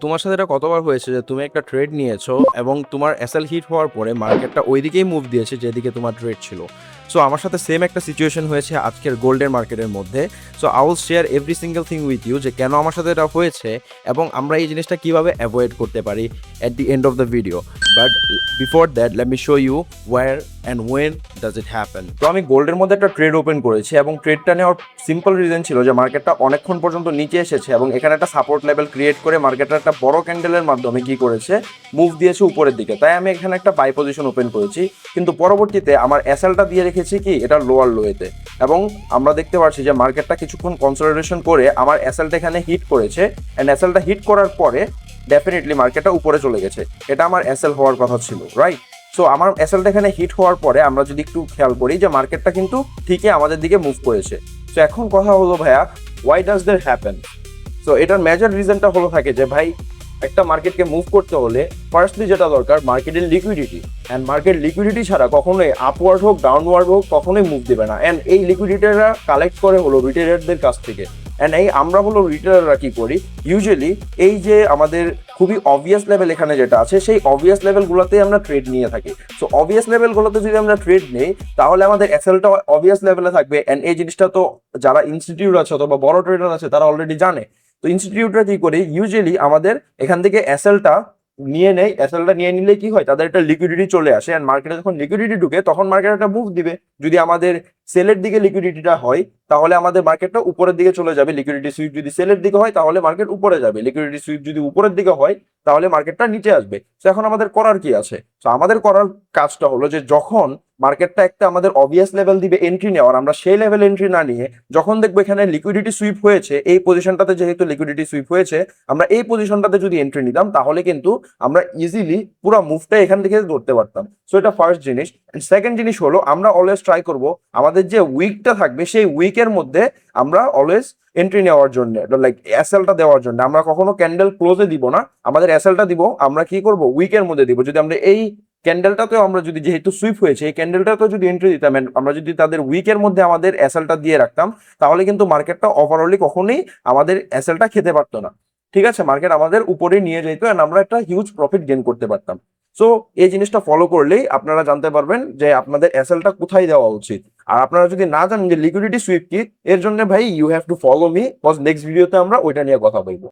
তোমার সাথে এটা কতবার হয়েছে যে তুমি একটা ট্রেড নিয়েছো এবং তোমার এসএল হিট হওয়ার পরে মার্কেটটা ওইদিকেই মুভ দিয়েছে যেদিকে তোমার ট্রেড ছিল? সো আমার সাথে সেম একটা সিচুয়েশন হয়েছে আজকের গোল্ডের মার্কেটের মধ্যে। So I will share every single thing with you যে কেন আমার সাথে এটা হয়েছে এবং আমরা এই জিনিসটা কিভাবে অ্যাভয়েড করতে পারি at the end of the video. But before that let me show you where and when does it happen. তো আমি গোল্ডের মধ্যে একটা ট্রেড ওপেন করেছি এবং ট্রেডটা নেওয়ার সিম্পল রিজন ছিল যে মার্কেটটা অনেকক্ষণ পর্যন্ত নিচে এসেছে এবং এখানে একটা সাপোর্ট লেভেল ক্রিয়েট করে মার্কেটটা একটা বড় ক্যান্ডেলের মাধ্যমে কি করেছে, মুভ দিয়েছে উপরের দিকে। তাই আমি এখানে একটা বাই পজিশন ওপেন করেছি, কিন্তু পরবর্তীতে আমার এসএলটা দিয়ে রেখেছি কি এটা লোয়ার লোয়েতে, এবং আমরা দেখতে পাচ্ছি যে মার্কেটটা কিছুক্ষণ কনসলিডেশন করে আমার এসএলটা এখানে হিট করেছে অ্যান্ড এসএলটা হিট করার পরে ডেফিনেটলি মার্কেটটা উপরে চলে গেছে। এটা আমার এসএল হওয়ার কথা ছিল, রাইট? সো আমার এসএলটা এখানে হিট হওয়ার পরে আমরা যদি একটু খেয়াল করি যে মার্কেটটা কিন্তু ঠিকই আমাদের দিকে মুভ করেছে। তো এখন কথা হলো ভাইয়া, why does that happen? So এটার মেজর রিজনটা হলো থাকে যে ভাই, একটা মার্কেটকে মুভ করতে হলে ফার্স্টলি যেটা দরকার মার্কেটের লিকুইডিটি, অ্যান্ড মার্কেট লিকুইডিটি ছাড়া কখনোই আপওয়ার্ড হোক ডাউনওয়ার্ড হোক কখনোই মুভ দেবে না। অ্যান্ড এই লিকুইডিটিরা কালেক্ট করে হলো রিটেলারদের কাছ থেকে। অ্যান্ড এই আমরা হলো রিটেলাররা কি করি ইউজুয়ালি, এই যে আমাদের খুবই অবভিয়াস লেভেল এখানে যেটা আছে সেই অবভিয়াস লেভেলগুলোতেই আমরা ট্রেড নিয়ে থাকি। সো অবভিয়াস লেভেলগুলোতে যদি আমরা ট্রেড নেই তাহলে আমাদের এসএলটা অবভিয়াস লেভেলে থাকবে। অ্যান্ড এই জিনিসটা তো যারা ইনস্টিটিউট আছে অথবা বড় ট্রেডার আছে তারা অলরেডি জানে। তো ইনস্টিটিউটরা কি করে ইউজুয়ালি আমাদের এখান থেকে এসএলটা নিয়ে নেয়, এসএলটা নিয়ে নিলে কি হয় তাদের একটা লিকুইডিটি চলে আসে, অ্যান্ড মার্কেটে যখন লিকুইডিটি ঢুকে তখন মার্কেট একটা মুভ দিবে। যদি আমাদের সেলের দিকে লিকুইডিটিটা হয় তাহলে আমাদের মার্কেটটা উপরের দিকে চলে যাবে, লিকুইডিটি সুইপ যদি সেলের দিকে হয় তাহলে মার্কেট উপরে যাবে, লিকুইডিটি সুইপ যদি উপরের দিকে হয় তাহলে মার্কেটটা নিচে আসবে। তো এখন আমাদের করার কি আছে? তো আমাদের করার কাজটা হলো যে যখন মার্কেটটা একটা আমাদের অবভিয়াস লেভেল দিবে এন্ট্রি নেওয়ার, আমরা সেই লেভেল এন্ট্রি না নিয়ে যখন দেখবো এখানে লিকুইডিটি সুইপ হয়েছে, এই পজিশনটাতে যেহেতু লিকুইডিটি সুইপ হয়েছে আমরা এই পজিশনটাতে যদি এন্ট্রি নিতাম তাহলে কিন্তু আমরা ইজিলি পুরো মুভটা এখান থেকে ধরতে পারতাম। সো এটা ফার্স্ট জিনিস। সেকেন্ড জিনিস হলো আমরা অলওয়েজ ট্রাই করব আমাদের যে উইকটা থাকবে সেই উইকের মধ্যে আমরা অলওয়েজ এন্ট্রি নেওয়ার জন্য, লাইক এসএলটা দেওয়ার জন্য আমরা কখনো ক্যান্ডেল ক্লোজে দিব না, আমাদের এসএলটা দিব আমরা কি করব উইকের মধ্যে দিব। যদি আমরা এই ক্যান্ডেলটাতেও আমরা যদি যেহেতু সুইপ হয়েছে এই ক্যান্ডেলটাতেও যদি এন্ট্রি দিতাম and আমরা যদি তাদের উইকের মধ্যে আমাদের এসএলটা দিয়ে রাখতাম তাহলে কিন্তু মার্কেটটা ওভারঅলি কখনোই আমাদের এসএলটা খেতে পারতো না। ঠিক আছে, মার্কেট আমাদের উপরে নিয়ে যেত and আমরা একটা হিউজ প্রফিট গেইন করতে পারতাম। সো এই জিনিসটা ফলো করলেই আপনারা জানতে পারবেন যে আপনাদের এসএলটা কোথায় দেওয়া উচিত। আর আপনারা যদি না জানেন যে লিকুইডিটি সুইপ কি, এর জন্য ভাই you have to follow me, because next ভিডিওতে আমরা ওইটা নিয়ে কথা বলবো।